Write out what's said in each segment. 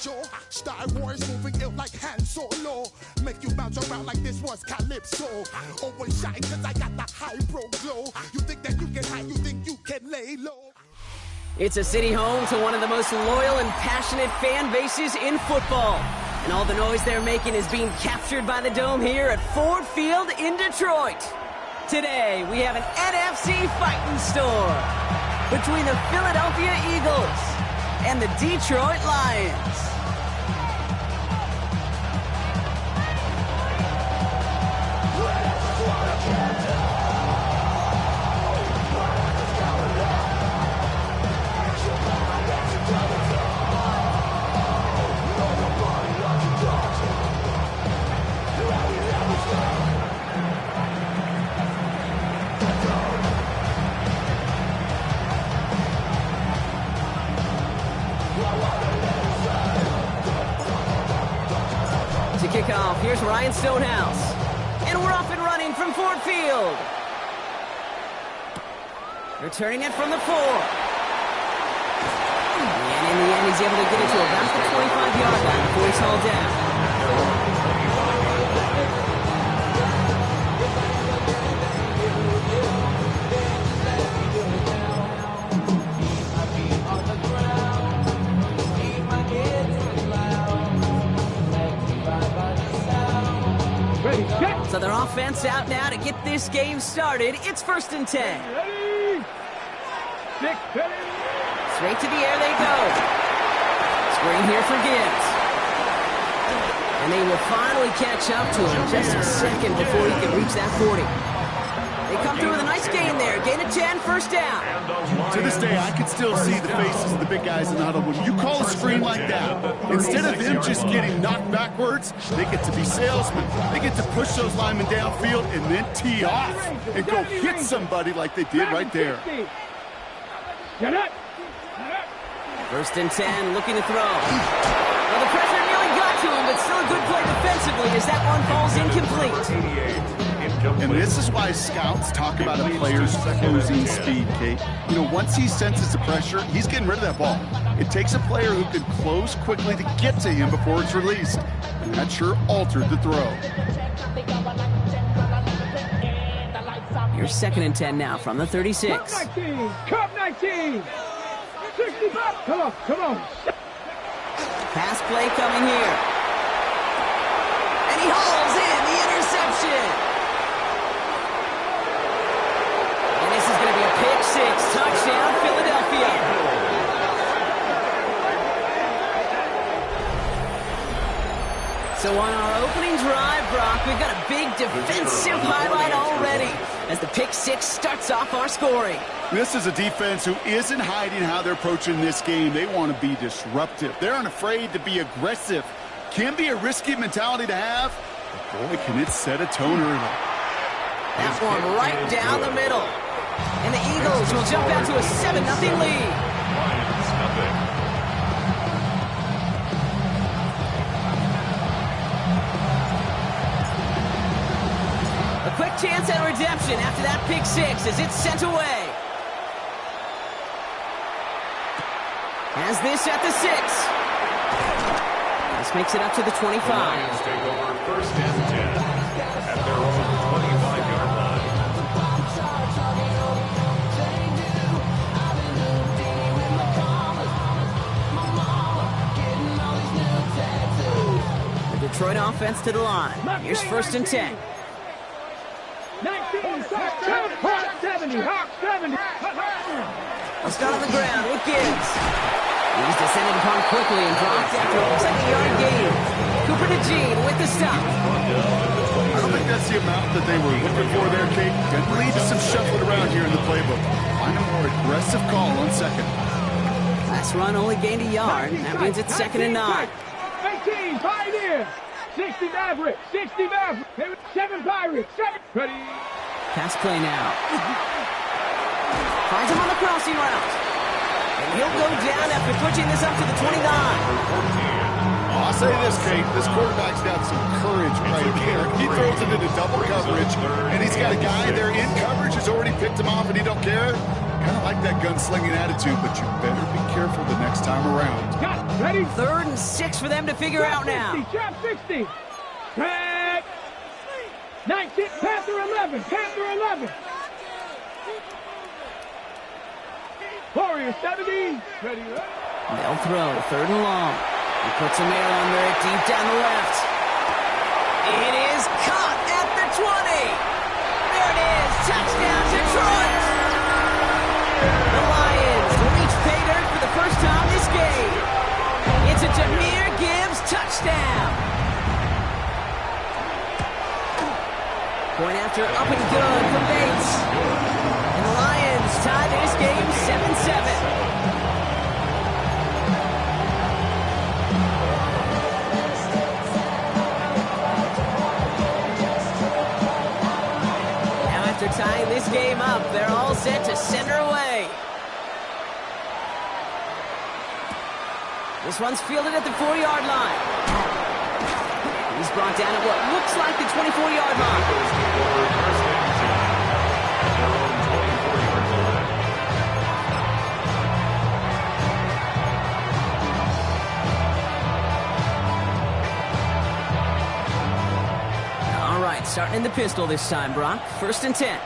jaw. Star Wars moving ill like Han Solo. Make you bounce around like this was Calypso. Always shine cause I got the high pro glow. You think that you can hide, you think you can lay low. It's a city home to one of the most loyal and passionate fan bases in football. And all the noise they're making is being captured by the Dome here at Ford Field in Detroit. Today, we have an NFC fighting storm between the Philadelphia Eagles and the Detroit Lions. To kick off, here's Ryan Stonehouse. And we're off and running from Ford Field. Returning it from the 4. And in the end, he's able to get it to about the 25-yard line before he's hauled down. So their offense out now to get this game started. It's 1st and 10. Ready? Straight to the air they go. Screen here for Gibbs. And they will finally catch up to him just a second before he can reach that 40. They come through with a nice gain there. Gain of 10, first down. To this day, I can still see the faces of the big guys in the huddle. When you call a screen like that, instead of them just getting knocked backwards, they get to be salesmen. They get to push those linemen downfield and then tee off and go hit somebody like they did right there. Get up. 1st and 10, looking to throw. Well, the pressure nearly got to him, but still a good play defensively as that one falls incomplete. And this is why scouts talk about a player's closing speed, Kate. You know, once he senses the pressure, he's getting rid of that ball. It takes a player who can close quickly to get to him before it's released. And that sure altered the throw. Here's 2nd and 10 now from the 36. Cup 19. 65. Come on. Pass play coming here. And he hauls in the interception. And this is going to be a pick 6. Touchdown, Philadelphia. So on our opening drive, Brock, we've got a big defensive highlight already as the pick 6 starts off our scoring. This is a defense who isn't hiding how they're approaching this game. They want to be disruptive. They're unafraid to be aggressive. Can be a risky mentality to have, but boy, can it set a tone early. That one right down the middle. And the Eagles will jump out to a 7-0 lead. A quick chance at redemption after that pick 6 as it's sent away. Has this at the 6. This makes it up to the 25. The Lions take over 1st and 10 at their own 25-yard line. The Detroit offense to the line. Here's 1st and 10. 19. Hawk 70. Let's start on the ground with Gibbs. He's descended upon quickly and dropped after a 2nd-yard gain. Cooper DeJean with the stop. I don't think that's the amount that they were looking for there, Kate. Going to lead to some shuffling around here in the playbook. Find a more aggressive call on 2nd. Last run only gained a yard. That means it's 2nd and 9. 18, Pioneer. 60 Maverick. 7 Pirates. 7. Ready. Pass play now. Finds him on the crossing route. And he'll go down after pushing this up to the 29. I'll say this, Kate. This quarterback's got some courage right here. He throws it into double coverage, and he's got a guy there in coverage who's already picked him off, and he don't care. Kind of like that gunslinging attitude, but you better be careful the next time around. Got Ready? 3rd and 6 for them to figure out now. Trap 60. Trap 19. Panther 11. Panther 11. Warrior 70. Ready? They'll throw. 3rd and long. He puts a nail on there deep down the left. It is caught at the 20. There it is. Touchdown, Detroit. The Lions reach pay dirt for the first time this game. It's a Jahmyr Gibbs touchdown. Point after up and good from Bates. And the Lions tie this game 7-7. After tying this game up, they're all set to center away. This one's fielded at the 4-yard line. He's brought down at what looks like the 24-yard line. All right, starting in the pistol this time, Brock. 1st and 10.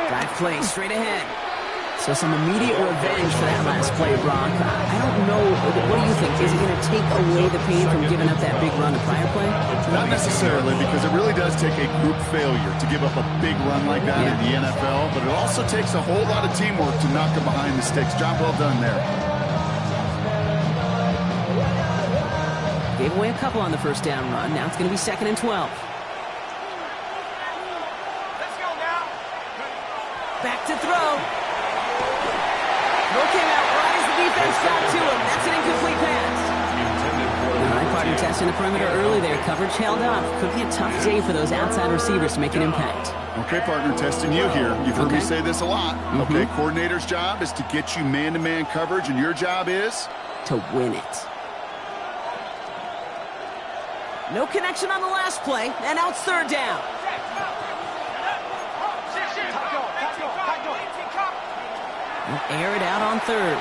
Drive play straight ahead. So some immediate revenge for that last play, Brock. I don't know. What do you think? Is it going to take away the pain from giving up that big run the prior play? Not necessarily, because it really does take a group failure to give up a big run like that in the NFL, but it also takes a whole lot of teamwork to knock them behind the sticks. Job well done there. Gave away a couple on the first down run. Now it's going to be 2nd and 12. Back to throw. Throw came out right as the defense got to him. That's an incomplete pass. All right, partner testing the perimeter early there. Coverage held up. Could be a tough day for those outside receivers to make an impact. Okay, partner, testing you here. You've heard me say this a lot. Okay, coordinator's job is to get you man-to-man coverage, and your job is? To win it. No connection on the last play, and now it's 3rd down. He'll air it out on 3rd.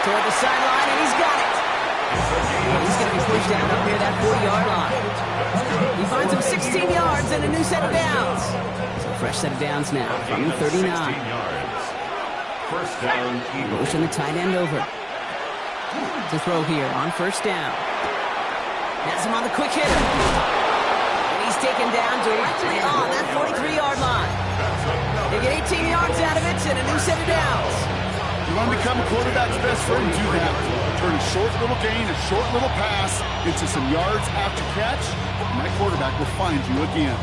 Toward the sideline, and he's got it. He's going to be pushed down up near that 40-yard line. He finds him 16 yards and a new set of downs. So a fresh set of downs now from the 39. 1st down, Eagles. Motion the tight end over. To throw here on 1st down. Has him on the quick hitter. And he's taken down directly on that 43-yard line. They get 18 yards out of it and a new set of downs. You want to become a quarterback's best friend? Do that. Turn a short little gain, a short little pass into some yards after catch, and that quarterback will find you again.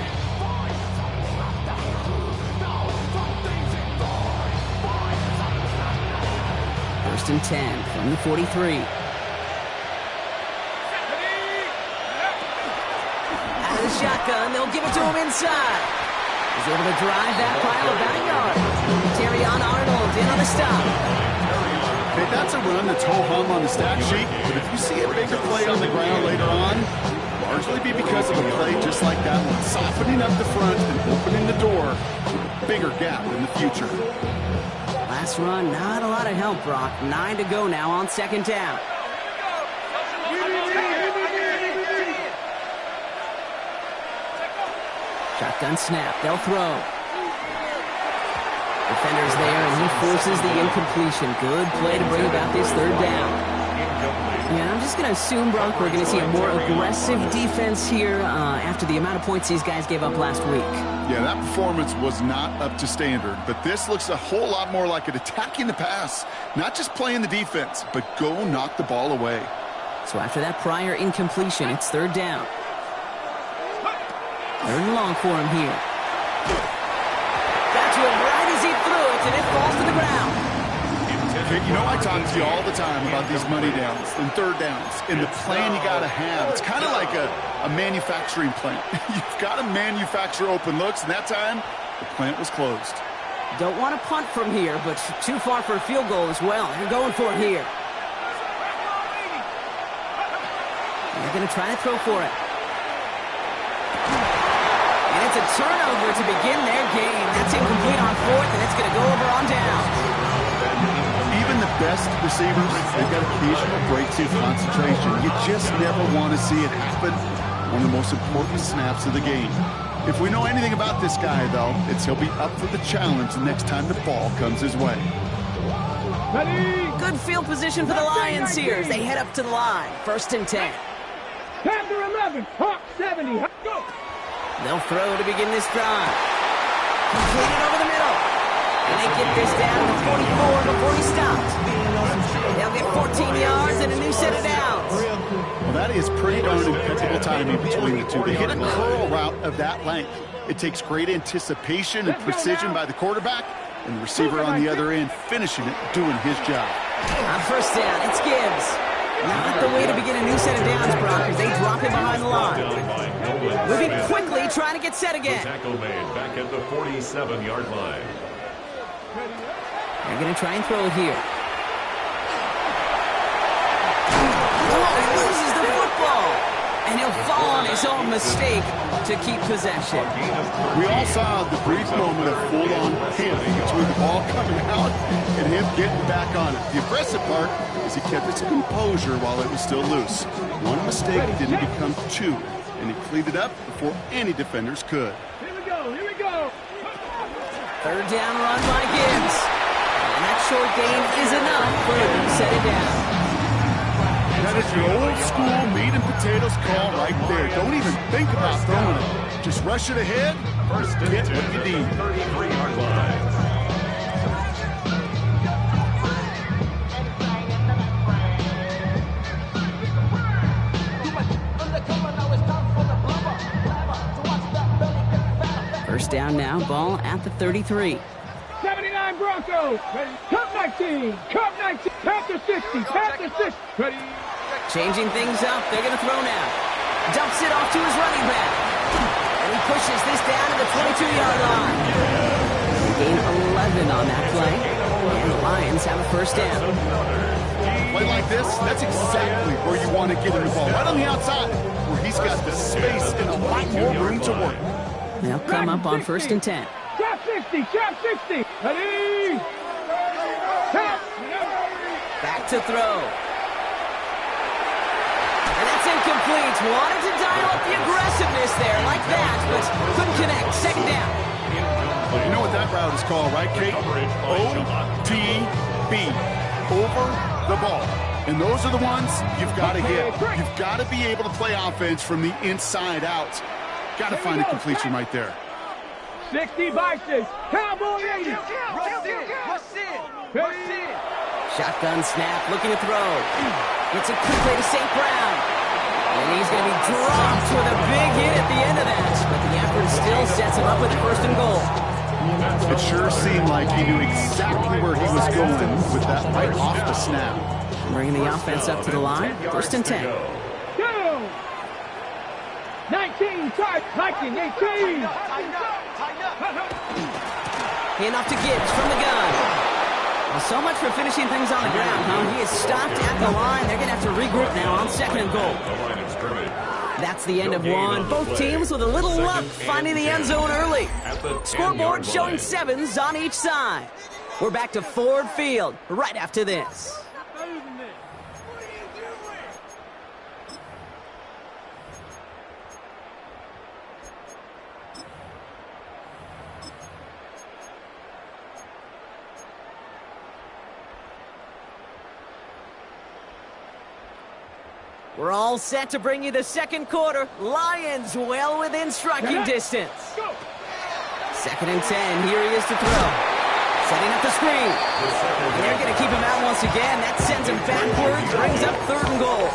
First and 10 from the 43. Out of the shotgun, they'll give it to him inside. He's able to drive that pile about a yard. Terrion Arnold in on the stop. Okay, that's a run that's ho-hum on the stat sheet, but if you see a bigger play on the ground later on, largely be because of a play just like that one, softening up the front and opening the door to a bigger gap in the future. Last run, not a lot of help, Brock. 9 to go now on 2nd down. Shotgun snap. They'll throw. Defender's there, and he forces the incompletion. Good play to bring about this 3rd down. Yeah, I'm just going to assume, Brock, we're going to see a more aggressive defense here after the amount of points these guys gave up last week. Yeah, that performance was not up to standard, but this looks a whole lot more like it attacking the pass. Not just playing the defense, but go knock the ball away. So after that prior incompletion, it's 3rd down. 3rd and long for him here. Got to him right as he threw it, and it falls to the ground. Okay, you know I talk to you all the time about these money downs and 3rd downs and the plan you got to have. It's kind of like a manufacturing plant. You've got to manufacture open looks, and that time, the plant was closed. Don't want to punt from here, but too far for a field goal as well. They're going for it here. They're going to try to throw for it. And gets a turnover to begin their game. That's incomplete on fourth, and it's going to go over on down. Even the best receivers, they've got occasional breaks in concentration. You just never want to see it happen on the most important snaps of the game. If we know anything about this guy, though, it's he'll be up for the challenge the next time the ball comes his way. Ready? Good field position for the Lions here as they head up to the line. 1st and 10. Panther 11, Hawk 70. Go! They'll throw to begin this drive. Completed over the middle. And they get this down to 44 before he stops. They'll get 14 yards and a new set of downs. Well, that is pretty darn impeccable timing between the two. They hit a curl route of that length. It takes great anticipation and precision by the quarterback, and the receiver on the other end finishing it, doing his job. On 1st down, it's Gibbs. Not the way to begin a new set of downs, Brock, as they drop him behind the line. Moving quickly, trying to get set again. Tackle made back at the 47-yard line. They're going to try and throw it here. He loses the football. And he'll fall on his own mistake to keep possession. We all saw the brief moment of full-on panic between the ball coming out and him getting back on it. The impressive part is he kept his composure while it was still loose. One mistake didn't become two, and he cleaned it up before any defenders could. Here we go, here we go. 3rd down run by Gibbs. And that short gain is enough for him to set it down. That is your old school meat and potatoes call right there. Don't even think about throwing it. Just rush it ahead. First and Get 10 what you need. 33-yard line. First down now, ball at the 33. 79 Broncos. Ready? Cup 19, Cup 19, Panther 60, Panther 60. Ready? Changing things up, they're going to throw now. Dumps it off to his running back. And he pushes this down to the 22-yard line. They gain 11 on that play. And the Lions have a 1st down. Play like this, that's exactly where you want to get him the ball. Right on the outside, where he's got the space and a lot more room to work. They'll come up on 1st and 10. Trap 60, trap 60. Ready? Trap. Back to throw. And that's incomplete. Wanted to dial up the aggressiveness there like that, but couldn't connect. 2nd down. You know what that route is called, right, Kate? OTB. Over the ball. And those are the ones you've got to hit. You've got to be able to play offense from the inside out. Got to find a completion right there. 60 by 6. Cowboy 80. Ready? Shotgun snap, looking to throw. Gets it quickly to St. Brown. And he's going to be dropped with a big hit at the end of that. But the effort still sets him up with 1st and goal. It sure seemed like he knew exactly where he was going with that right off the snap. Bringing the offense up to the line. 1st and 10. Go! 19, tight, Viking, 18. Handoff to Gibbs from the gun. Well, so much for finishing things on the ground, huh? He is stopped at the line. They're going to have to regroup now on 2nd and goal. That's the end of one. Both teams with a little luck finding the end zone early. Scoreboard showing 7s on each side. We're back to Ford Field right after this. We're all set to bring you the 2nd quarter. Lions well within striking distance. 2nd and 10. Here he is to throw. Setting up the screen. And they're going to keep him out once again. That sends him backwards. Brings up 3rd and goal.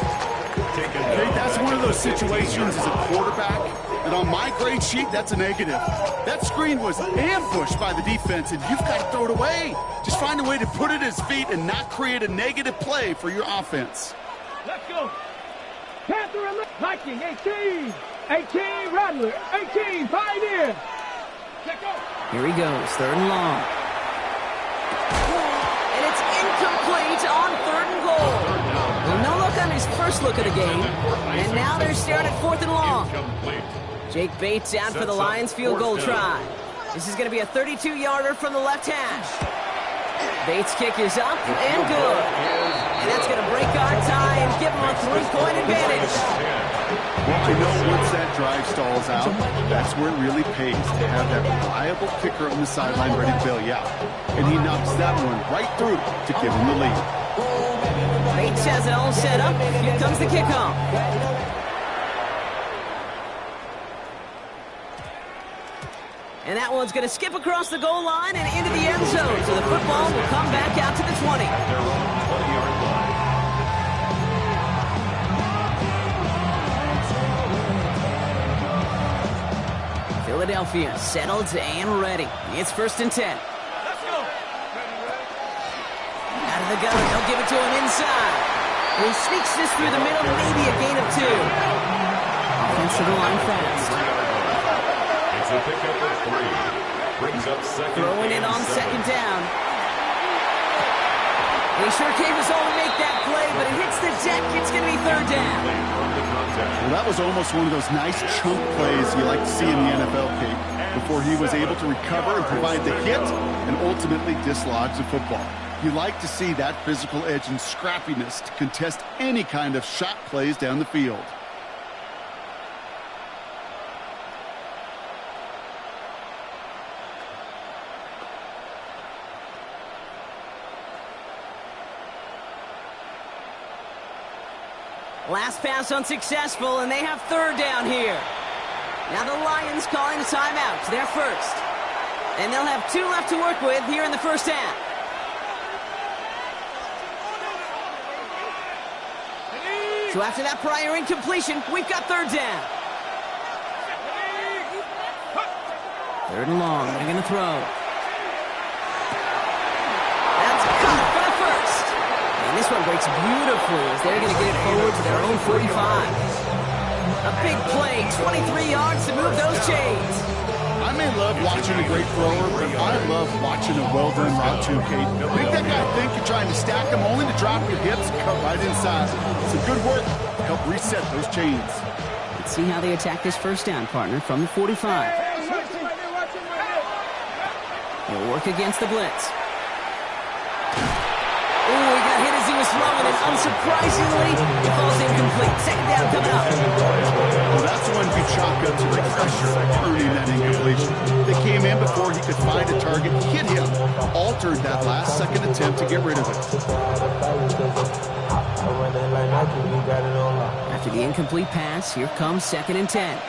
Hey, that's one of those situations as a quarterback that on my grade sheet, that's a negative. That screen was ambushed by the defense, and you've got to throw it away. Just find a way to put it at his feet and not create a negative play for your offense. Let's go. Panther 11, Viking 18. 18, Rattler. 18, Pioneer. Check go. Here he goes, 3rd and long. And it's incomplete on 3rd and goal. Well, no look on his first look of the game. And now they're staring at 4th and long. Jake Bates out for the Lions field goal try. This is going to be a 32-yarder from the left hash. Bates' kick is up and good. And that's going to break our tie and give them a 3-point advantage. You know, once that drive stalls out, that's where it really pays to have that reliable kicker on the sideline ready to bail you out. And he knocks that one right through to give him the lead. Bates has it all set up. Here comes the kickoff. And that one's going to skip across the goal line and into the end zone. So the football will come back out to the 20. Their own 20-yard line. Philadelphia settled and ready. It's 1st and 10. Out of the gun, they'll give it to him inside. He sneaks this through the middle, maybe a gain of 2. Offensive line fast. It's a pickup of 3. Brings up second. Throwing it on 7. 2nd down. They sure gave us all to make that play, but it hits the deck. It's going to be 3rd down. Well, that was almost one of those nice chunk plays you like to see in the NFL, Kate, before he was able to recover and provide the hit and ultimately dislodge the football. You like to see that physical edge and scrappiness to contest any kind of shot plays down the field. Last pass unsuccessful, and they have 3rd down here. Now the Lions calling a timeout. They're first. And they'll have 2 left to work with here in the 1st half. So after that prior incompletion, we've got 3rd down. 3rd and long, they're going to throw. That's caught for the first. And this one breaks beautifully as they're going to get it forward to their own 45. A big play, 23 yards to move those chains. I may love watching a great thrower, but I love watching a well-done route too, Kate. Make that guy think you're trying to stack him only to drop your hips, cut right inside. Some good work to help reset those chains. Let's see how they attack this 1st down, partner, from the 45. He'll work against the blitz. Ooh, he got hit as he was throwing, and unsurprisingly, it falls incomplete. 2nd down coming up. Well, that's when you chalk up to the pressure of earning that incompletion. They came in before he could find a target, hit him, altered that last-second attempt to get rid of it. After the incomplete pass, here comes 2nd and 10.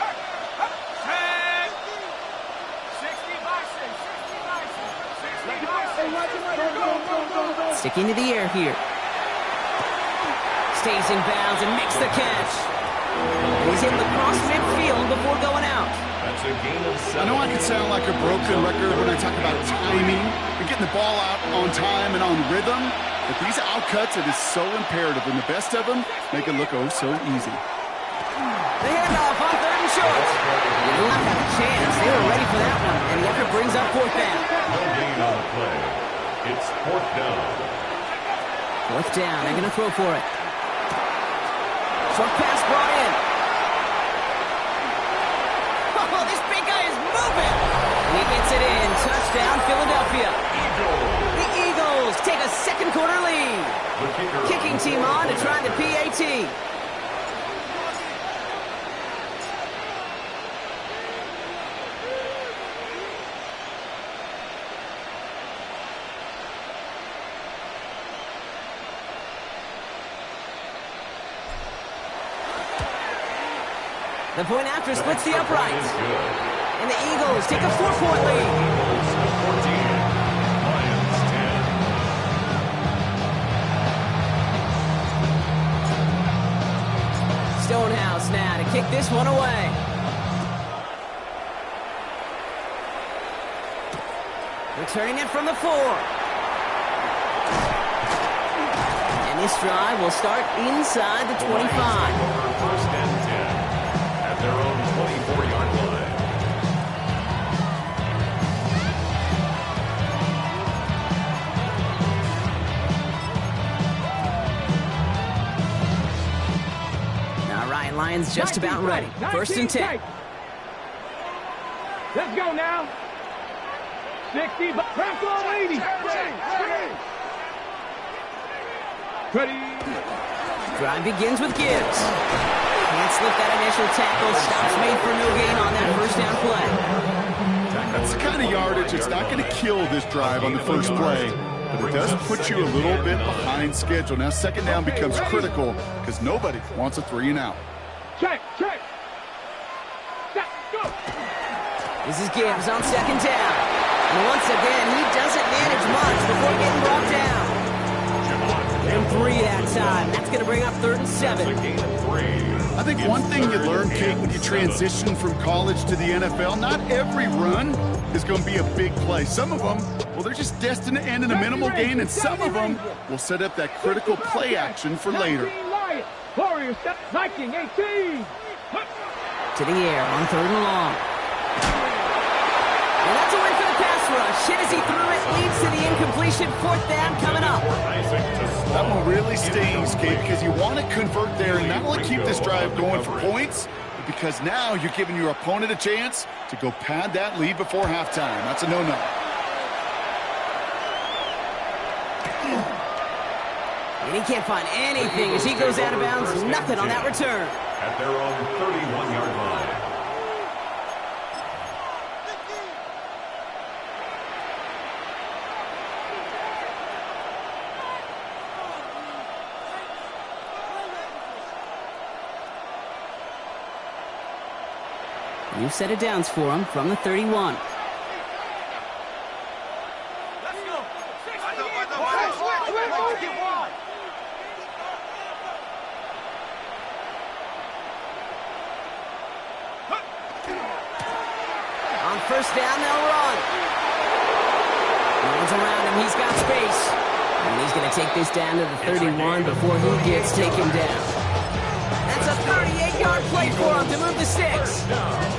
Sticking to the air here. Stays in bounds and makes the catch. And he's able to cross midfield before going out. That's a gain of 7. I know I can sound like a broken record when I talk about timing and getting the ball out on time and on rhythm, but these outcuts, it is so imperative, and the best of them make it look oh so easy. The handoff on 3rd and short. They do not have a chance. They were ready for that one, and the effort brings up 4th down. No gain on the play. It's 4th down. 4th down. They're going to throw for it. Short pass brought in. Oh, this big guy is moving. He gets it in. Touchdown, Philadelphia. The Eagles take a 2nd quarter lead. Kicking team on to try the PAT. The point after splits the uprights. And the Eagles take a 4-point lead. Eagles 14, Lions 10. Stonehouse now to kick this one away. Returning it from the 4. And this drive will start inside the 25. 1st and 10. At their own 24-yard line. All right, Lions just about ready. 1st and 10. 60, but crack on 80. Ready. Drive begins with Gibbs. Can't slip that initial tackle. Stops made for no gain on that first down play. That's the kind of yardage it's not going to kill this drive on the first play, but it does put you a little bit behind schedule. Now second down becomes critical because nobody wants a 3-and-out. Check. Set, go. This is Gibbs on second down. And once again, he doesn't manage much before getting brought down. And 3 that time. That's going to bring up 3rd and 7. I think one thing you learn, Kate, when you transition from college to the NFL, not every run is going to be a big play. Some of them, well, they're just destined to end in a minimal gain, and some of them will set up that critical play action for later. Warriors, Viking 18. To the air on 3rd and long. And that's a win for the pass rush. Hit as he threw it, leads to the incompletion. 4th down coming up. That one really stings, Kate, because you want to convert there and not only keep this drive going for points, but because now you're giving your opponent a chance to go pad that lead before halftime. That's a no-no. And he can't find anything as he goes out of bounds. Nothing on that return. At their own 31-yard line. New set of downs for him from the 31. On first down, they'll run. No one's around him. He's got space. And he's going to take this down to the 31 before he gets taken down. That's a 38-yard play for him to move the sticks.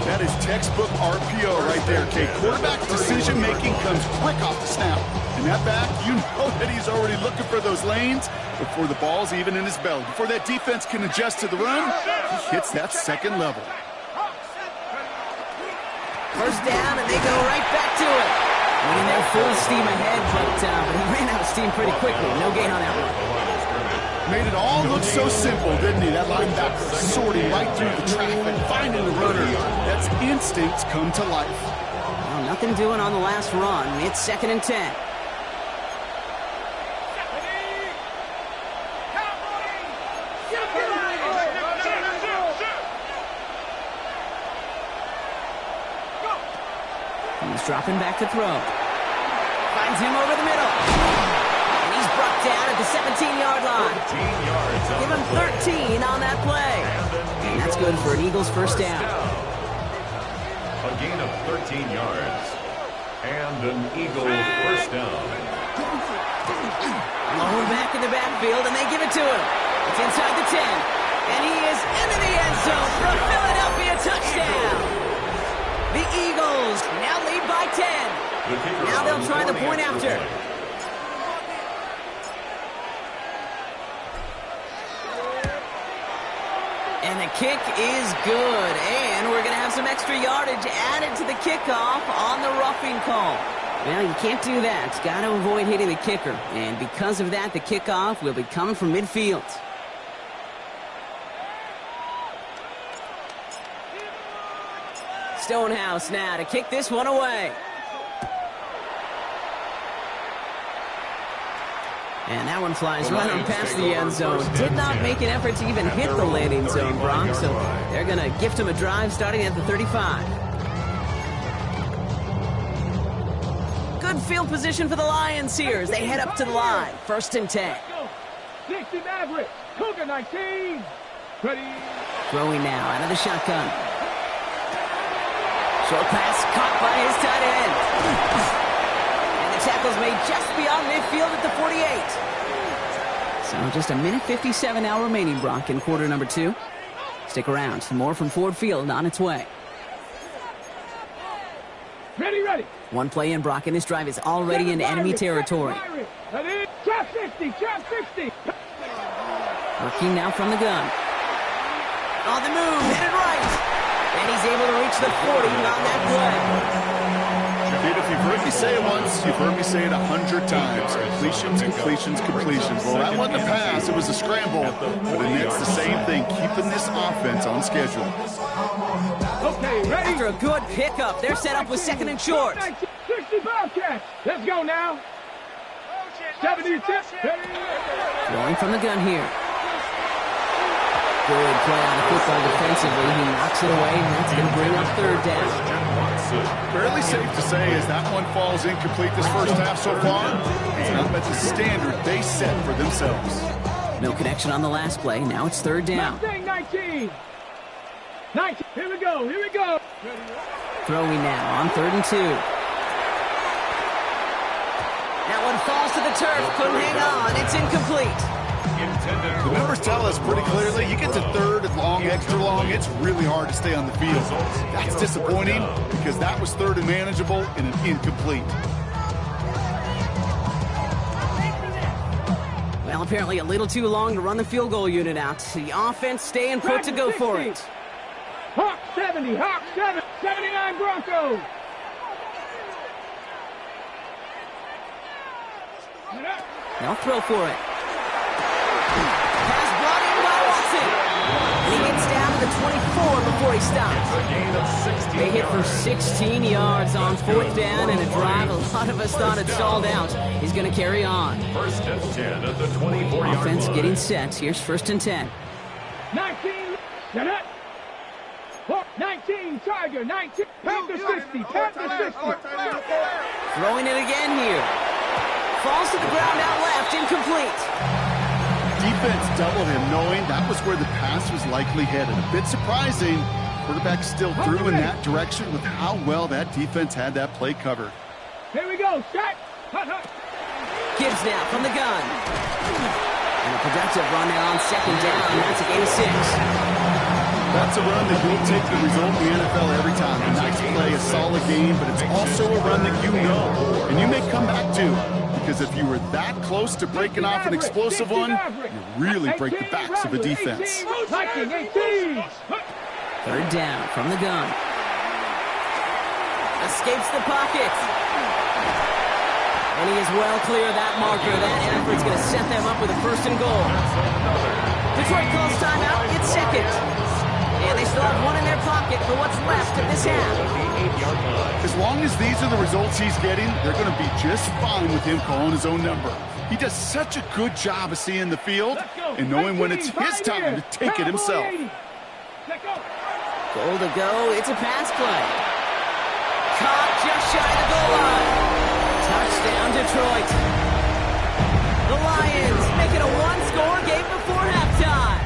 That is textbook RPO right there, Kate. Quarterback decision-making comes quick off the snap. And that back, you know that he's already looking for those lanes before the ball's even in his belly. Before that defense can adjust to the run, he hits that second level. First down, and they go right back to it. Winning their full steam ahead, but he ran out of steam pretty quickly. No gain on that one. Made it all look so simple, didn't he? That linebacker sorting right through the traffic, finding the runner. That's instincts come to life. Well, nothing doing on the last run. It's 2nd and 10. He's dropping back to throw. Finds him over the middle. And he's brought down at the 17-yard line. Give him 13 on that play. And that's good for an Eagles first down. A gain of 13 yards. And an Eagle first down. Lower back in the backfield, and they give it to him. It's inside the 10. And he is into the end zone for a Philadelphia touchdown. The Eagles now lead by 10. Now they'll try the point after. And the kick is good. And we're going to have some extra yardage added to the kickoff on the roughing call. Well, you can't do that. Got to avoid hitting the kicker. And because of that, the kickoff will be coming from midfield. Stonehouse now to kick this one away. And that one flies right on past the end zone. Did not make an effort to even hit the landing zone, Brock. So they're going to gift him a drive starting at the 35. Good field position for the Lions here as they head up to the line. 1st and 10. 60 Mavericks. Cougar 19. Ready. Throwing now out of the shotgun. Short pass caught by his tight end. And the tackle's made just beyond midfield at the 48. So just a minute 57 now remaining, Brock, in quarter number 2. Stick around. More from Ford Field on its way. Ready. One play in, Brock, and this drive is already in enemy territory. Trap 60. Working now from the gun. On the move, hit it right. And he's able to reach the 40 on that play. Kid, if you've heard me say it once, you've heard me say it 100 times. Completions, completions, completions. Well, that wasn't a pass. It was a scramble. But it's the same thing, keeping this offense on schedule. Okay, ready? After a good pickup, they're set up with second and short. 60 Bobcats. Let's go now. 76. Throwing from the gun here. Good play on the football defensively. He knocks it away, and that's going to bring up third down. Fairly safe to say as that one falls incomplete this first half so far, it's not met the standard they set for themselves. No connection on the last play. Now it's third down. 19. Here we go. Here we go. Throwing now on 3rd and 2. That one falls to the turf. Couldn't hang on. It's incomplete. The numbers tell us pretty clearly, you get to 3rd and long, extra long, it's really hard to stay on the field. That's disappointing because that was 3rd and manageable and an incomplete. Well, apparently a little too long to run the field goal unit out. The offense staying put to go for it. Hawk 70, Hawk 7, 79 Broncos. They'll throw for it. Pass brought in by Watson. And he gets down to the 24 before he stops. A gain of 16 They hit for yards. 16 yards on 4th down and a drive a lot of us thought had stalled out. He's going to carry on. First and 10 at the 24-yard Offense line. getting set. Here's 1st and 10. 19. Set up. Hawk 19, Tiger 19. Panther 60, Panther 60. Throwing it again here. Falls to the ground out left, incomplete. Defense doubled him knowing that was where the pass was likely headed. A bit surprising. Quarterback still threw in that direction with how well that defense had that play covered. Here we go. Shot. Hut, hut. Gibbs now from the gun. And a productive run now on 2nd down. That's a gain of 6. That's a run that will take the result in the NFL every time. A nice play, a solid game, but it's also a run that you know and you may come back to. Because if you were that close to breaking off an explosive one, you really break the backs of a defense. 18. 3rd down from the gun. Escapes the pocket. And he is well clear of that marker. That effort's going to set them up with a 1st and goal. Detroit calls timeout. It's 2nd. And they still have one in their pocket for what's left of this half. As long as these are the results he's getting, they're going to be just fine with him calling his own number. He does such a good job of seeing the field and knowing when it's his time to take it himself. Goal to go. It's a pass play. Caught just shy of the goal line. Touchdown, Detroit. The Lions make it a one-score game before halftime.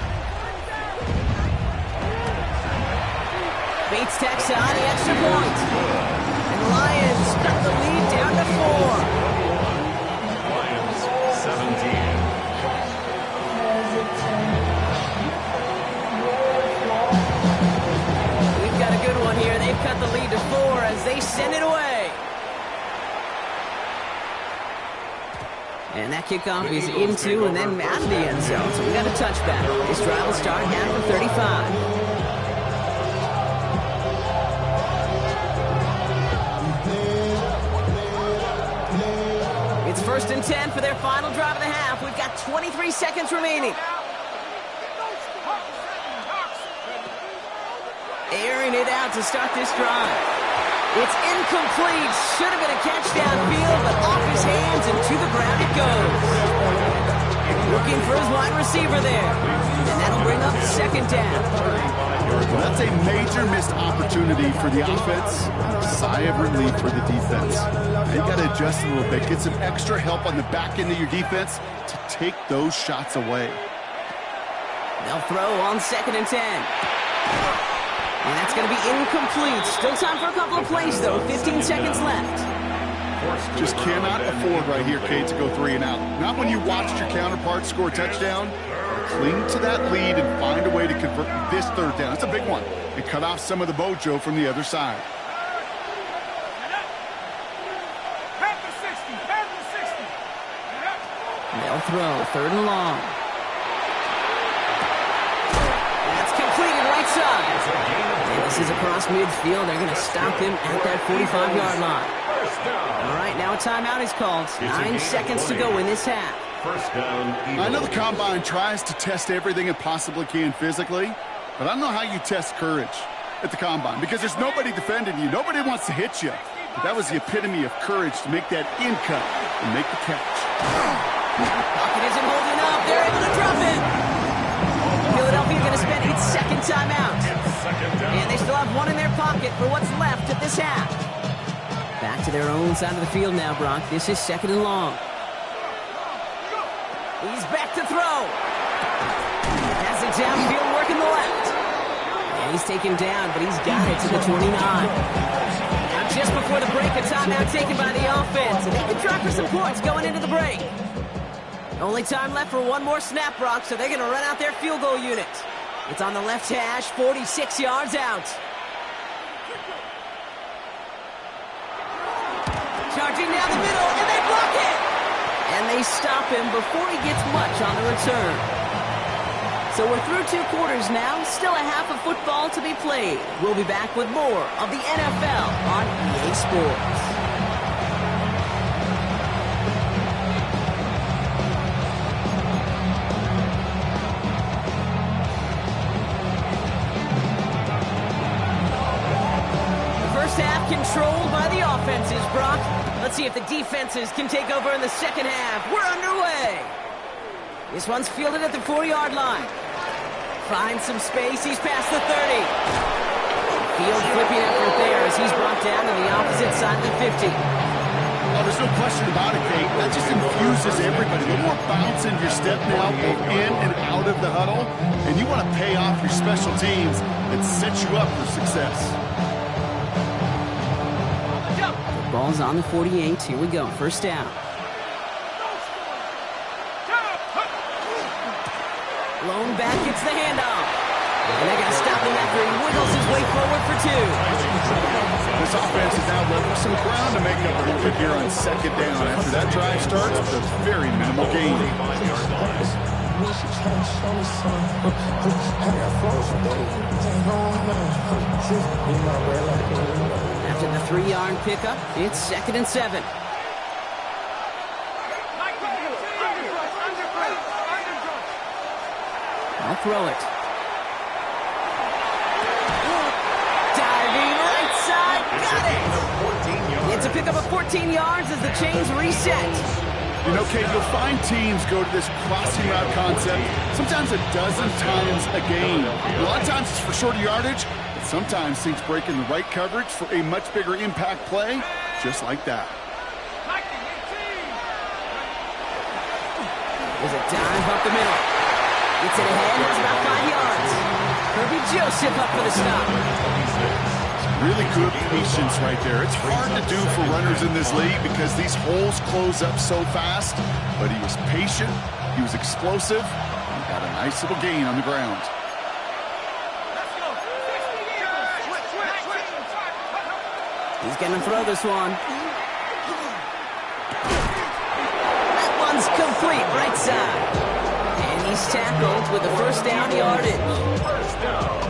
Bates tacks on the extra point. And the Lions cut the lead down to 4. Lions 17. We've got a good one here. They've cut the lead to 4 as they send it away. And that kickoff is into and then out of the end zone. So we got a touchback. This drive will start half for 35. It's 1st and 10 for their final drive of the half. We've got 23 seconds remaining. Airing it out to start this drive. It's incomplete. Should have been a catch downfield, but off his hands and to the ground it goes. Looking for his wide receiver there. And that'll bring up 2nd down. Well, that's a major missed opportunity for the offense. Sigh of relief for the defense. Now you got to adjust a little bit. Get some extra help on the back end of your defense to take those shots away. They'll throw on 2nd and 10. And that's going to be incomplete. Still time for a couple of plays, though. 15 seconds left. Just cannot afford right here, Kate, to go 3 and out. Not when you watched your counterpart score a touchdown. Cling to that lead and find a way to convert this 3rd down. It's a big one. And cut off some of the mojo from the other side. They'll throw 3rd and long. That's completed right side. And this is across midfield. They're going to stop him at that 45-yard line. All right, now a timeout is called. 9 seconds to go in this half. First down, Eagles. I know the Combine tries to test everything it possibly can physically, but I don't know how you test courage at the Combine because there's nobody defending you. Nobody wants to hit you. But that was the epitome of courage to make that in cut and make the catch. Pocket isn't holding up. They're able to drop it. Philadelphia going to spend its second timeout. And they still have one in their pocket for what's left of this half. Back to their own side of the field now, Brock. This is second and long. He's back to throw. Has it downfield working the left. And he's taken down, but he's got it to the 29. Now just before the break, a timeout taken by the offense. And they can try for some points going into the break. Only time left for one more snap, Brock, so they're going to run out their field goal unit. It's on the left hash, 46 yards out. Charging down the middle, and they block it! And they stop him before he gets much on the return. So we're through 2 quarters now, still a half of football to be played. We'll be back with more of the NFL on EA Sports. Controlled by the offenses, Brock. Let's see if the defenses can take over in the second half. We're underway. This one's fielded at the 4-yard line. Finds some space. He's past the 30. Field flipping effort there as he's brought down to the opposite side of the 50. Oh, there's no question about it, Kate. That just infuses everybody. A little more bounce in your step now, both in and out of the huddle. And you want to pay off your special teams that set you up for success. Ball's on the 48. Here we go. First down. Lone back gets the handoff. And they're going to stop him after he wiggles his way forward for 2. This offense is now left with some ground to make up a little bit here on second down. After that drive starts with a very minimal gain. After the 3-yard pickup, it's 2nd and 7. I'll throw it. Diving right side, got it! It's a pickup of 14 yards as the chains reset. You know, Kate, you'll find teams go to this crossing route concept sometimes a dozen times a game. A lot of times it's for shorter yardage, but sometimes things break in the right coverage for a much bigger impact play, just like that. There's a dive up the middle. Gets it ahead, it's about 5 yards. Kirby Joseph up for the stop. Really good patience right there. It's hard to do for runners in this league because these holes close up so fast, but he was patient, he was explosive, and got a nice little gain on the ground. He's going to throw this one. That one's complete, right side. And he's tackled with the first down yardage.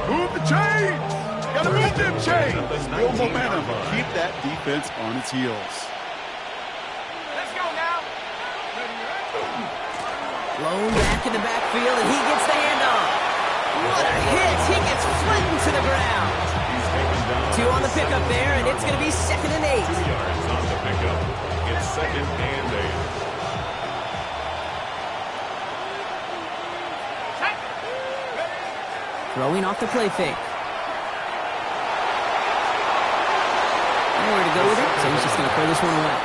Move the chains! Gotta move them chains! Build momentum. Keep that defense on its heels. Let's go now. Lone back in the backfield, and he gets the handoff. What a hit! He gets flattened to the ground. 2 on the pickup there, and it's going to be 2nd and 8. 2 yards on the pickup. It's 2nd and 8. Throwing off the play fake. Nowhere to go with it, so he's just going to throw this one away.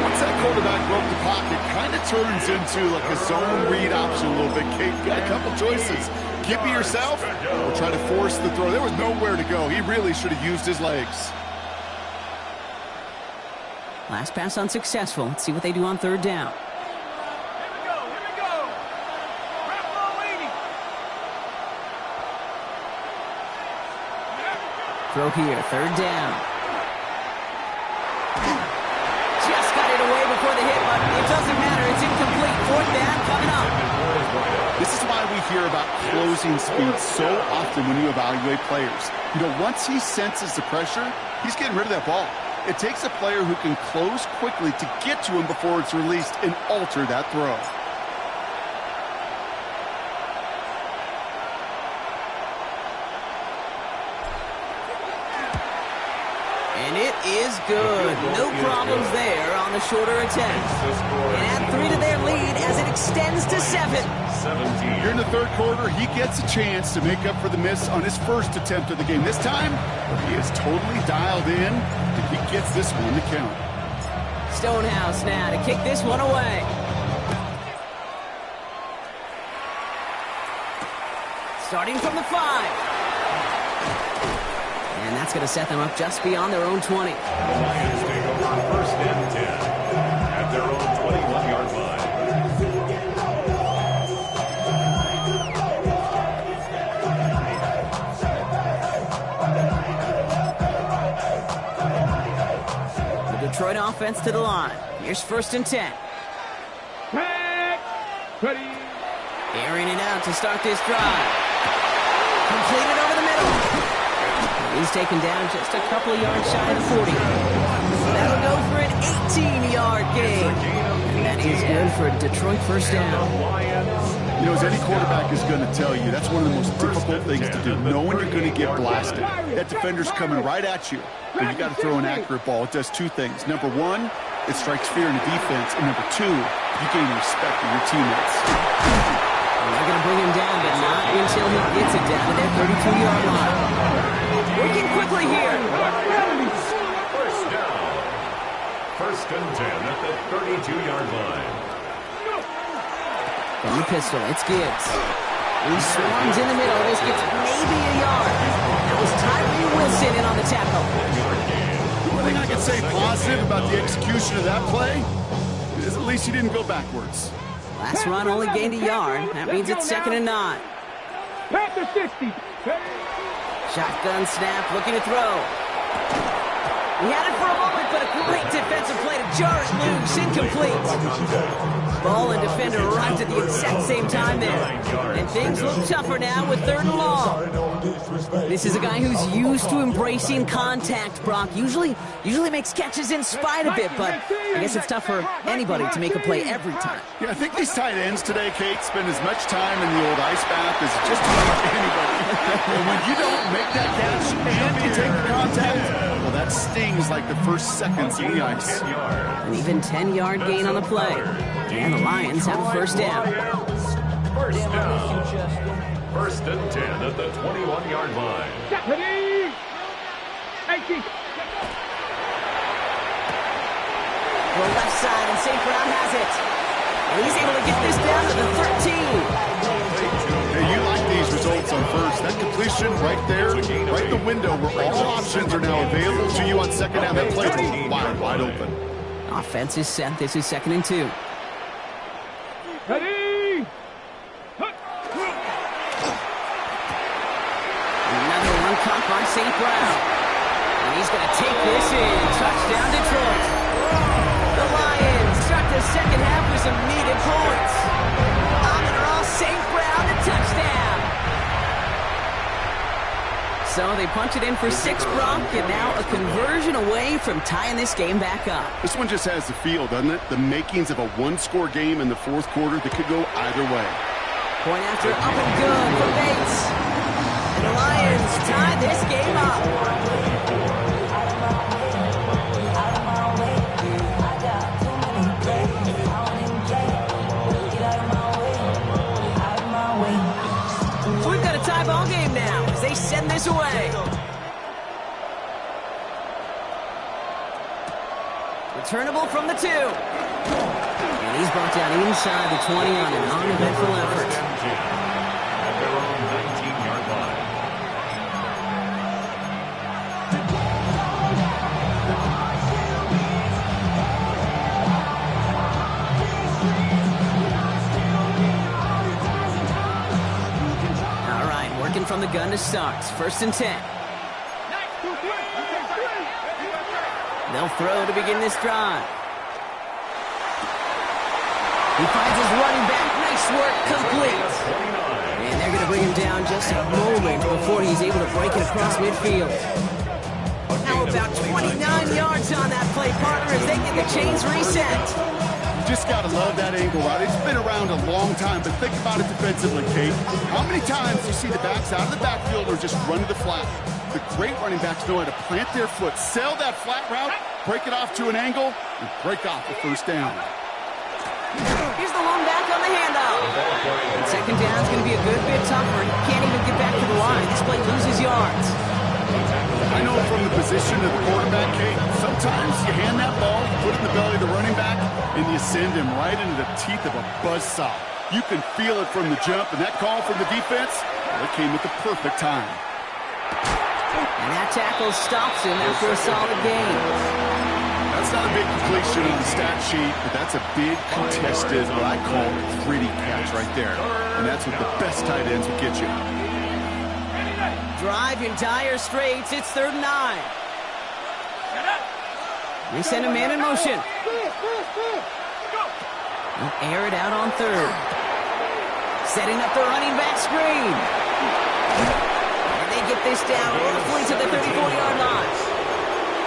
Once that quarterback broke the pocket, kind of turns into like a zone read option a little bit. Kate, you got a couple choices. Keep it yourself or try to force the throw. There was nowhere to go. He really should have used his legs. Last pass unsuccessful. Let's see what they do on 3rd down. Here we go. Wrap ball waiting. Throw here, 3rd down. Just got it away before the hit, but it doesn't matter. It's incomplete. 4th down coming up. This is why we hear about closing speed so often when you evaluate players. You know, once he senses the pressure, he's getting rid of that ball. It takes a player who can close quickly to get to him before it's released and alter that throw. And it is good. No problems there on the shorter attempt. And add 3 to their lead as it extends to 7. Here in the third quarter, he gets a chance to make up for the miss on his first attempt of the game. This time, he is totally dialed in, and he gets this one to count. Stonehouse now to kick this one away. Starting from the 5. And that's going to set them up just beyond their own 20. The Lions take over first and 10 at their own 21-yard line. The Detroit offense to the line. Here's first and 10. Ready. Airing it out to start this drive. Completed over the middle. He's taken down just a couple of yards shy of the 40. That'll go for an 18-yard gain. And that is good for a Detroit first down. You know, as any quarterback is going to tell you, that's one of the most difficult things to do, knowing you're going to get blasted. That defender's coming right at you, but you got to throw an accurate ball. It does 2 things. Number 1, it strikes fear in the defense, and number 2, you gain respect of your teammates. They're going to bring him down, but not until he gets it down to their 32-yard line. Working quickly here. First down. First and 10 at the 32-yard line. From the pistol, it's Gibbs. He swarms in the middle. This gets maybe a yard. That was Tyree Wilson in on the tackle. One thing I can say positive about the execution of that play is at least he didn't go backwards. Last run only gained a yard. That means it's 2nd and 9. Panther 60. Shotgun snap, looking to throw. He had it for a moment, but a great defensive play to jar it loose, incomplete. Ball and defender arrived at the exact same time there. And things look tougher now with 3rd and long. This is a guy who's used to embracing contact, Brock. Usually makes catches in spite of it, but I guess it's tough for anybody to make a play every time. Yeah, I think these tight ends today, Kate, spend as much time in the old ice bath as just about anybody. And when you don't make that catch and you take the contact, well, that stings like the first seconds in the ice. An even 10-yard gain on the play. And the Lions have a first down. First down. First and 10 at the 21-yard line. Ready. 18. The left side, and St. Brown has it. And he's able to get this down to the 13. Hey, you like these results on first. That completion right there, right in the window where all options are now available to you on second down. That play's wide open. Offense is set. This is 2nd and 2. Ready. Another one caught by St. Brown. And he's going to take this in. Touchdown, Detroit. The Lions start the second half with some needed points. Amon-Ra St. Brown, a touchdown. So they punch it in for 6, Brock, and now a conversion away from tying this game back up. This one just has the feel, doesn't it? The makings of a one-score game in the 4th quarter that could go either way. Point after up and good for Bates. And the Lions tie this game up. We've got a tie ball game now as they send this away. Returnable from the 2. And he's brought down inside the 20 on an uneventful effort. At their own 19-yard line. All right, working from the gun to start. First and 10. They'll throw to begin this drive. He finds his running back. Nice work, complete. And they're going to bring him down just a moment before he's able to break it across midfield. Now a About 29 yards on that play, partner, as they get the chains reset. Just got to love that angle route. It's been around a long time, but think about it defensively, Kate. How many times do you see the backs out of the backfield or just run to the flat? The great running backs know how to plant their foot, sell that flat route, break it off to an angle, and break off the first down. Here's the one back on the handoff. And second down is going to be a good bit tougher. He can't even get back to the line. This play loses yards. I know from the position of the quarterback, Kate, sometimes you hand that ball, you put it in the belly of the running back, and you send him right into the teeth of a buzzsaw. You can feel it from the jump, and that call from the defense, well, it came at the perfect time. And that tackle stops him after a solid gain. That's not a big completion on the stat sheet, but that's a big contested, what I call gritty catch right there. And that's what the best tight ends will get you. Drive in dire straits. It's 3rd and 9. They send a man in motion. They'll air it out on 3rd. Setting up the running back screen. And they get this down roughly to the 34-yard line.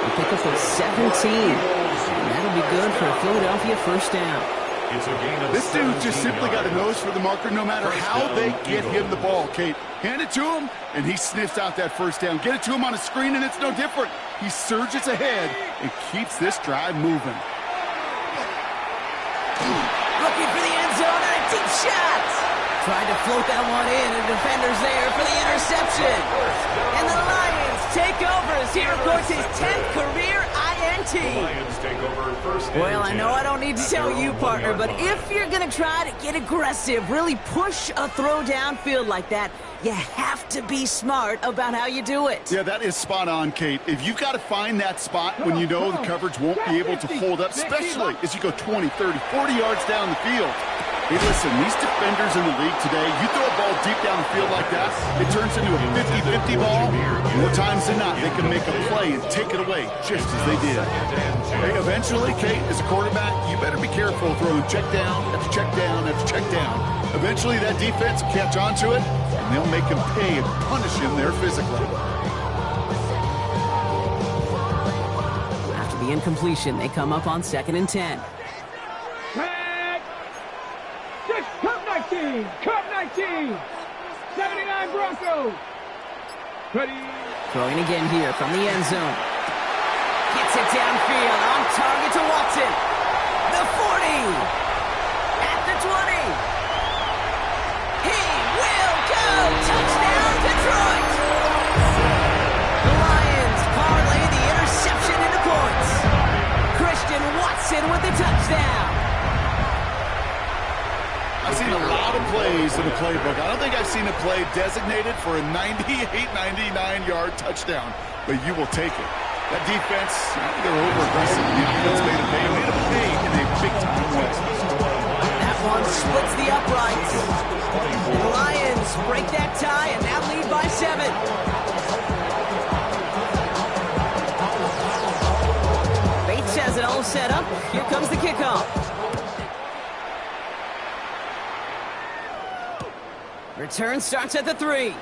They pick up a 17. And that'll be good for a Philadelphia first down. This dude just simply got a nose for the marker no matter how they get him the ball, Kate. Hand it to him, and he sniffs out that first down. Get it to him on a screen, and it's no different. He surges ahead and keeps this drive moving. Looking for the end zone, and a deep shot. Tried to float that one in, and defender's there for the interception. And the Lions take over as he records his 10th career INT. Well, I know I don't need to tell you, partner, but if you're going to try to get aggressive, really push a throw downfield like that, you have to be smart about how you do it. Yeah, that is spot on, Kate. If you've got to find that spot when you know the coverage won't be able to hold up, especially as you go 20, 30, 40 yards down the field. Hey, listen, these defenders in the league today, you throw a ball deep down the field like that, it turns into a 50-50 ball. More times than not, they can make a play and take it away, just as they did. Hey, eventually, Kate, as a quarterback, you better be careful throwing check down after check down after check down. Eventually, that defense will catch on to it, and they'll make him pay and punish him there physically. After the incompletion, they come up on 2nd and 10. Cut 19! 79 Broncos! Ready? Throwing again here from the end zone. Gets it downfield, on target to Watson. The 40! At the 20! He will go! Touchdown, Detroit! The Lions parlay the interception into points. Christian Watson with the touchdown. I've seen a lot of plays in the playbook. I don't think I've seen a play designated for a 98, 99-yard touchdown, but you will take it. That defense, they're over-aggressive. The offense made a pay in a big-time way. That one splits the uprights. The Lions break that tie and now lead by 7. Bates has it all set up. Here comes the kickoff. Return starts at the 3.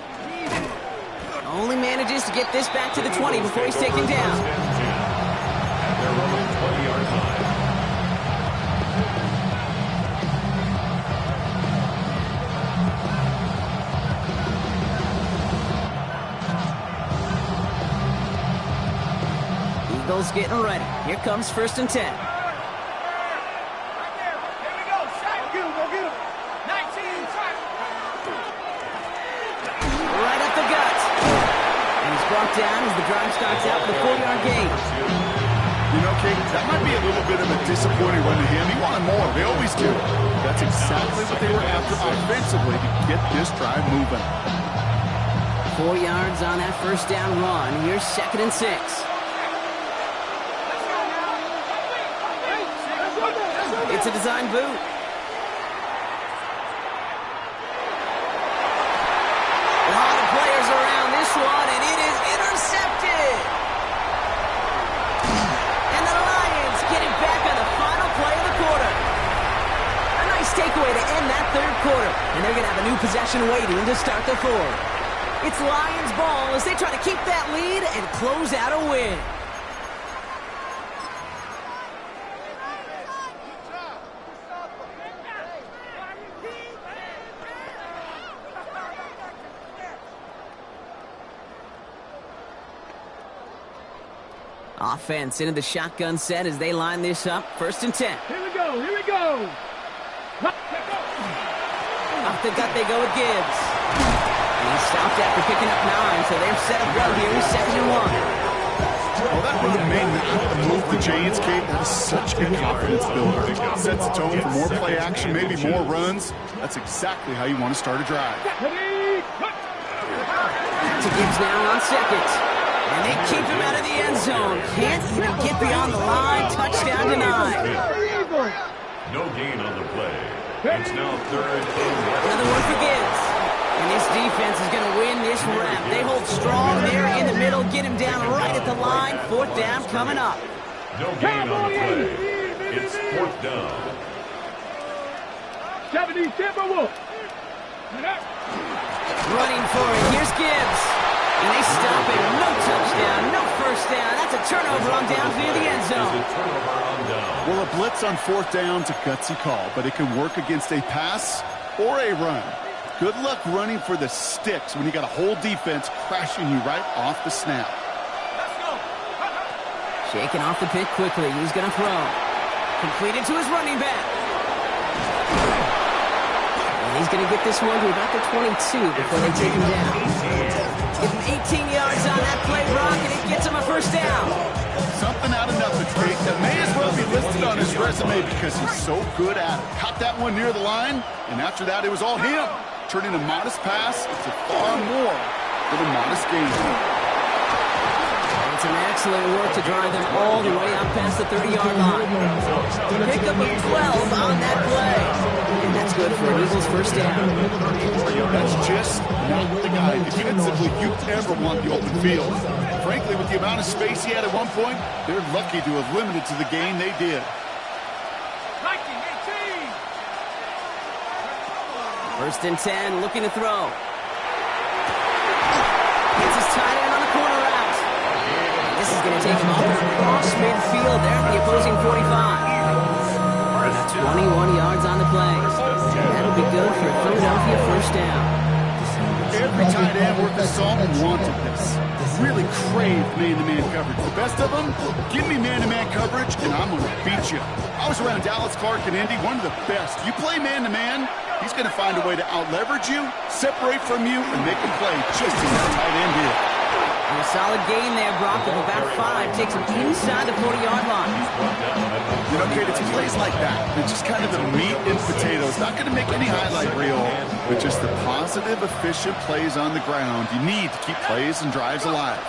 Only manages to get this back to the 20 before he's taken down. Eagles getting ready. Here comes 1st and 10. Brought down as the drive starts out with a 4-yard gain. You know, Kate, that might be a little bit of a disappointing run to him. He wanted more. They always do. That's exactly what they were after offensively to get this drive moving. 4 yards on that first down run. Here's 2nd and 6. It's a design boot. A lot of players around this one, and it is intercepted. And the Lions get it back on the final play of the quarter. A nice takeaway to end that 3rd quarter. And they're going to have a new possession waiting to start the 4th. It's Lions ball as they try to keep that lead and close out a win. Offense into the shotgun set as they line this up. 1st and 10. Here we go, here we go. Off the gut they go with Gibbs. And he's stopped after picking up 9, so they're set up well here with 2nd and 1. Well, that run may not move the Giants, Kate. That is such a confidence builder. Sets the tone for more play action, maybe more runs. That's exactly how you want to start a drive. To Gibbs now on 2nd. And they keep him out of the end zone. Can't even get beyond the line. Touchdown denied. No gain on the play. It's now 3rd and 1. Another one for Gibbs. And this defense is going to win this rep. They hold strong there in the middle, get him down right at the line. 4th down coming up. No gain on the play. It's 4th down. 70 Timberwolves. Running for it. Here's Gibbs. And they stop him. No touchdown, no 1st down. That's a turnover on downs near the end zone. Well, a blitz on 4th down is a gutsy call, but it can work against a pass or a run. Good luck running for the sticks when you got a whole defense crashing you right off the snap. Shaking off the pick quickly. He's going to throw. Completed to his running back. And he's going to get this one to about the 22 before they take him down. Give him 18 yards on that play, Brock, and it gets him a 1st down. Something out of nothing, Kate. That may as well be listed on his resume because he's so good at it. Caught that one near the line, and after that, it was all him. Turning a modest pass into far more than a modest gain. It's an excellent work to drive them all the way out past the 30-yard line. Pick up a 12 on that play. And that's good for an Eagles 1st down. That's just not the guy defensively you ever want the open field. Frankly, with the amount of space he had at one point, they're lucky to have limited to the gain they did. 1st and 10, looking to throw. Gets his tight end on the corner route. This is going to take him up across midfield there at the opposing 45. 21 yards on the play. That'll be good for a Philadelphia 1st down. Every tight end worth his salt wanted this. Really craved man-to-man coverage. The best of them, give me man-to-man coverage, and I'm going to beat you. I was around Dallas Clark and Indy, one of the best. You play man-to-man, he's going to find a way to out-leverage you, separate from you, and make a play just as that tight end did. And a solid gain there, Brock, of about 5. Takes him inside the 40-yard line. You know, Kate, it's plays like that. It's just kind of the meat and potatoes. Not going to make any highlight reel, but just the positive, efficient plays on the ground. You need to keep plays and drives alive.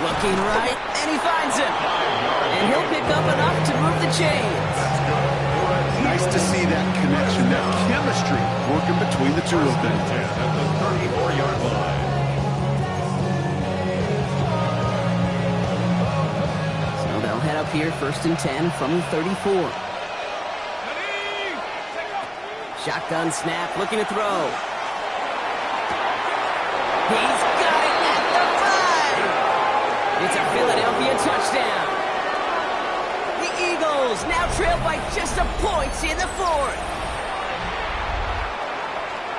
Looking right, and he finds him. And he'll pick up enough to move the chains. Nice to see that connection, that chemistry working between the two of them. At the 34-yard line. So they'll head up here 1st and 10 from the 34. Shotgun snap, looking to throw. He's got it at the 5. It's a Philadelphia touchdown. The Eagles now trail by just a point in the 4th.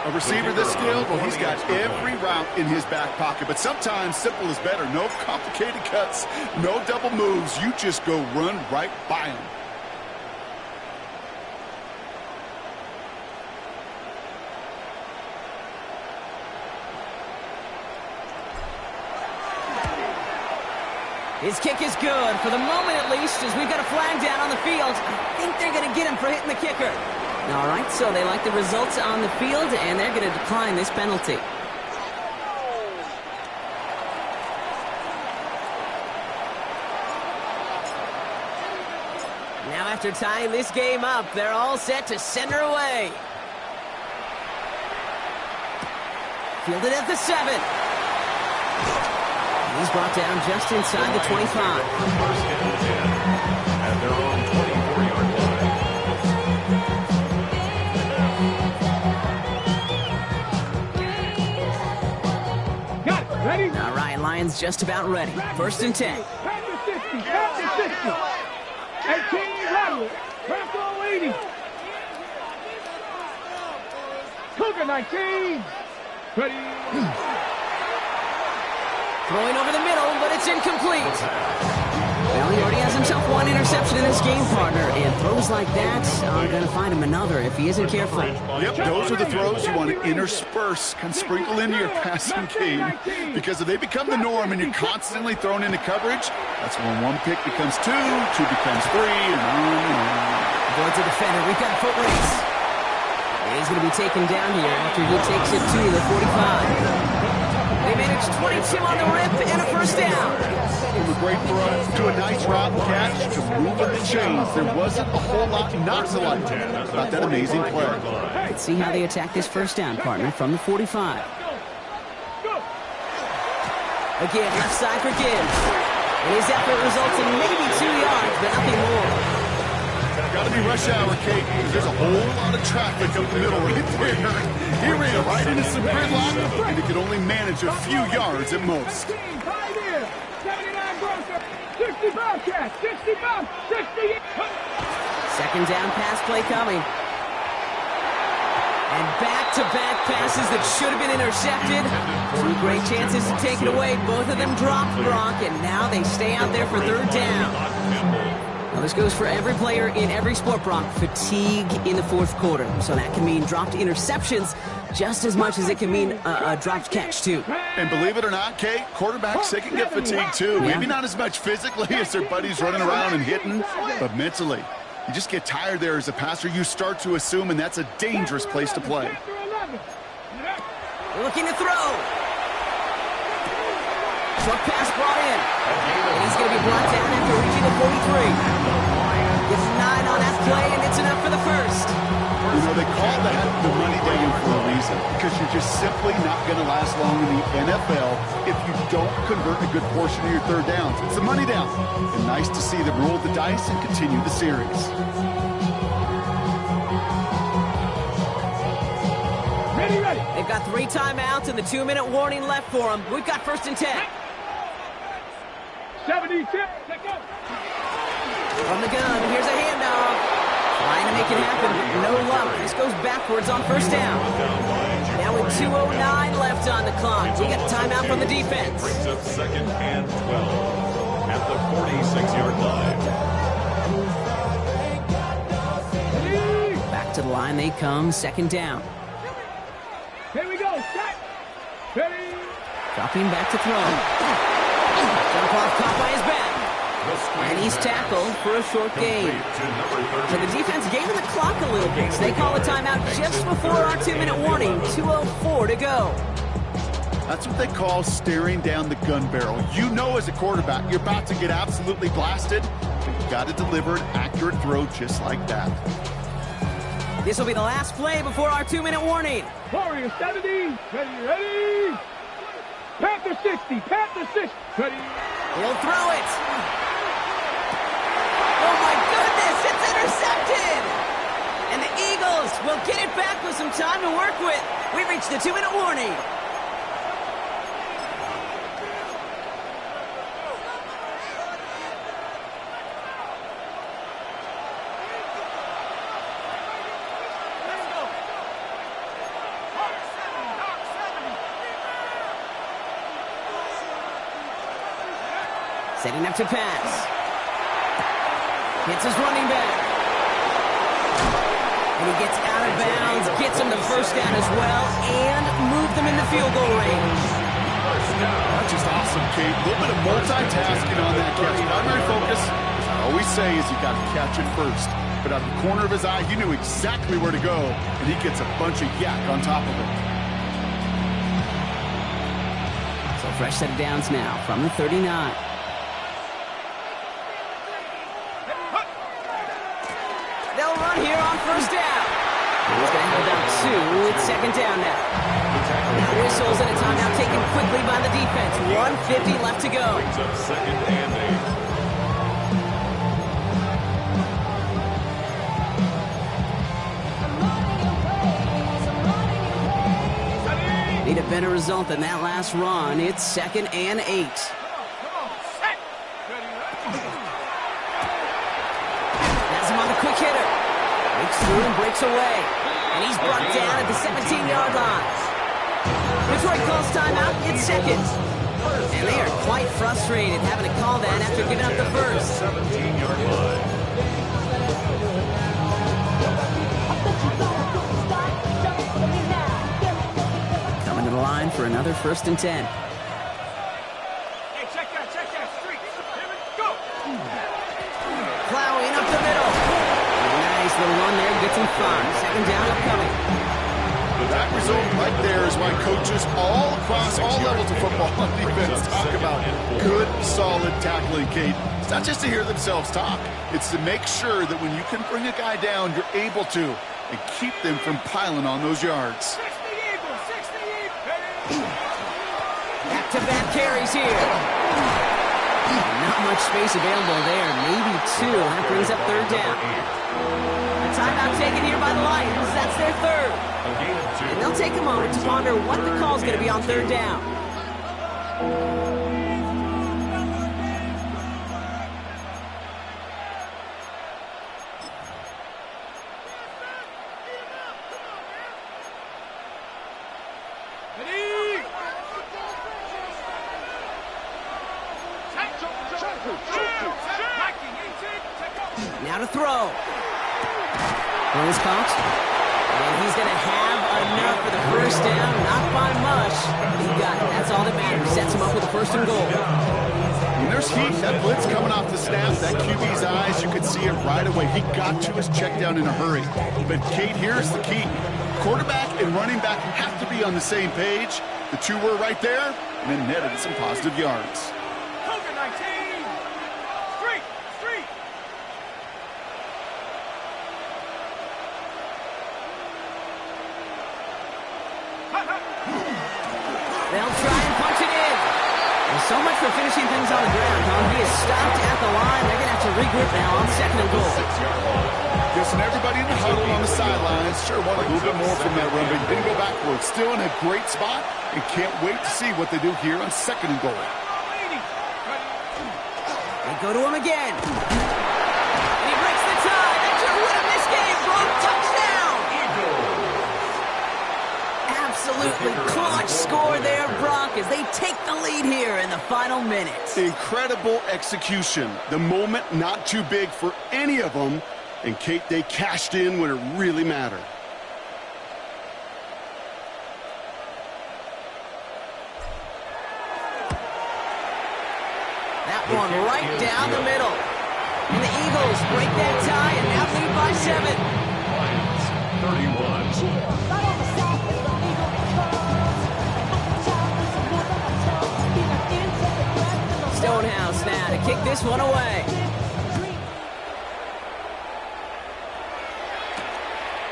A receiver this skilled, well, he's got every route in his back pocket. But sometimes simple is better. No complicated cuts, no double moves. You just go run right by him. His kick is good, for the moment at least, as we've got a flag down on the field. I think they're going to get him for hitting the kicker. All right, so they like the results on the field, and they're going to decline this penalty. Now after tying this game up, they're all set to send her away. Fielded at the 7. He's brought down just inside the 25. First and 10 at their own 24-yard line. Got it. Ready? All right, Lions just about ready. 1st and 10. Back to 60. Back to 60. 18 Rattler. Bronco 80. Cougar 19. Ready. Throwing over the middle, but it's incomplete. Well, he already has himself one interception in this game, partner, and throws like that are going to find him another if he isn't careful. Yep, those are the throws you want to intersperse, kind of sprinkle into your passing game, because if they become the norm and you're constantly thrown into coverage, that's when one pick becomes two becomes three, and on. Avoids a defender. We've got a foot race. And he's going to be taken down here after he takes it to the 45. They managed 22 on the rip and a first down. From a great throw to a nice route and catch to moving the chains. There wasn't a whole lot not to like about that amazing play. Let's see how they attack this first down, partner, from the 45. Again, left side for Gibbs. And his effort results in maybe 2 yards, but nothing more. Got to be rush hour, Kate, because there's a whole lot of traffic up the middle right there. He ran right into some gridlock, and he could only manage a few yards at most. 79 Broncos, 65 catch, 65, 60. Second down pass play coming. And back-to-back passes that should have been intercepted. 2 great chances to take it away. Both of them dropped, Gronk, and now they stay out there for third down. Well, this goes for every player in every sport, Brock. Fatigue in the fourth quarter. So that can mean dropped interceptions just as much as it can mean a dropped catch, too. And believe it or not, Kate, quarterbacks, they can get fatigued, too. Yeah. Maybe not as much physically as their buddies running around and hitting, but mentally. You just get tired there as a passer. You start to assume, and that's a dangerous place to play. Looking to throw. Short pass brought in. And he's going to be brought down after reaching the 43. Gets 9 on that play, and it's enough for the first. You know, they call that the money day for a reason, because you're just simply not going to last long in the NFL if you don't convert a good portion of your third downs. It's the money down. And nice to see them roll the dice and continue the series. Ready. They've got 3 timeouts and the 2-minute warning left for them. We've got 1st and 10. 76, let's go. From the gun, here's a handoff. Trying to make it happen, but no luck. This goes backwards on first down. Now with 2:09 left on the clock. We got a timeout from the defense. Brings up 2nd and 12 at the 46-yard line. Back to the line they come, 2nd down. Here we go, set. Ready. Dropping back to throw. Jump off, caught by his back. And he's tackled for a short gain. So the defense gave him the clock a little bit. So they call a timeout just before our 2-minute warning. 2:04 to go. That's what they call staring down the gun barrel. You know as a quarterback, you're about to get absolutely blasted. You've got to deliver an accurate throw just like that. This will be the last play before our 2-minute warning. Warrior 70, ready. Panther 60, Panther 60, ready. He'll throw it. Oh my goodness, it's intercepted. And the Eagles will get it back with some time to work with. We've reached the 2-minute warning. Setting up to pass. Hits his running back. And he gets out of bounds, gets him the first down as well, and moved them into field goal range. That's just awesome, Kate. A little bit of multitasking on that catch. Primary focus, as I always say, is you got to catch it first. But out of the corner of his eye, he knew exactly where to go, and he gets a bunch of yak on top of it. So fresh set of downs now from the 39. They'll run here on first down. He's going to have about 2. It's 2nd down now. Now whistles and a timeout taken quickly by the defense. 1:50 left to go. Brings up 2nd and 8. Need a better result than that last run. It's 2nd and 8. Has him on the quick hitter. Breaks through and breaks away. And he's brought down at the 17-yard line. Detroit calls timeout. It's 2nd And they are quite frustrated having to call that after giving up the first. 17-yard line. Coming to the line for another 1st and 10. Hey, check that, street. Here we go. Plowing up the middle. Nice little run there, gets him 5. 2nd down upcoming. That result right there is why coaches all across all levels of football and defense talk about good, solid tackling, Kate. It's not just to hear themselves talk. It's to make sure that when you can bring a guy down, you're able to, and keep them from piling on those yards. 60 Eagles, 60 Eagles. Back-to-back carries here. Not much space available there. Maybe 2. That brings up 3rd down. A timeout taken here by the Lions. That's their 3rd. And they'll take a moment to ponder what the call is going to be on 3rd down. Now to throw. Throws caught. And he's going to have enough for the 1st down. Not by much. He got it. That's all that matters. Sets him up with a 1st and goal. When there's heat, that blitz coming off the snap, that QB's eyes, you could see it right away. He got to his check down in a hurry. But Kate, here's the key. Quarterback and running back have to be on the same page. The 2 were right there, and then netted some positive yards. Cover 19. Street. They'll try and punch it in. And so much for finishing things on the ground, huh? He is stopped at the line. They're going to have to regroup now on 2nd and goal. Listen, everybody in the huddle on the sidelines sure want a little bit more from that run, but he didn't go backwards. Still in a great spot, and can't wait to see what they do here on 2nd and goal. They go to him again. And he breaks the tie. That's your win of this game, Brock. Touchdown! Absolutely clutch score there, Brock, as they take the lead here in the final minutes. Incredible execution. The moment not too big for any of them. And Kate, they cashed in when it really mattered. That one right down the middle. And the Eagles break that tie and now lead by 7. Lions, 31. Stonehouse now to kick this one away.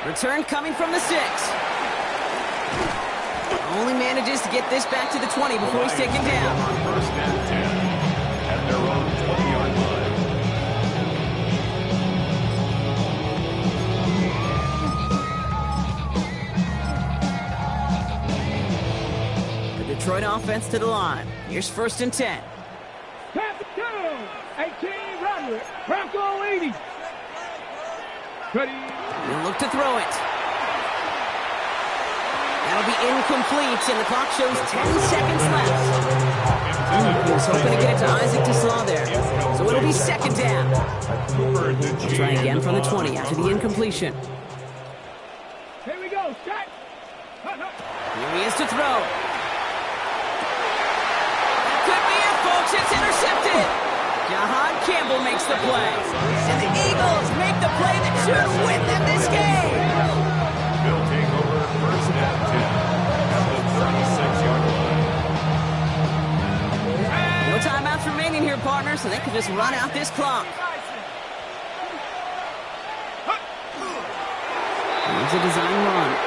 Return coming from the 6. Only manages to get this back to the 20 before he's taken down. 1st and 10 at their own 20-yard line. The Detroit offense to the line. Here's 1st and 10. Pass it down. 18 Rattler. Bronco 80. Ready. He'll look to throw it. That'll be incomplete, and the clock shows 10 seconds left. He was hoping to get it to Isaac TeSlaa there. So it'll be 2nd down. We'll try again from the 20 after the incompletion. Here we go, Scott. Here he is to throw. That could be it, folks. It's intercepted. Jahan Campbell makes the play. And the Eagles make the play that should win them this game. They'll take over 1st and 10 at the 36-yard line. No timeouts remaining here, partners, so they can just run out this clock. Here's a design run.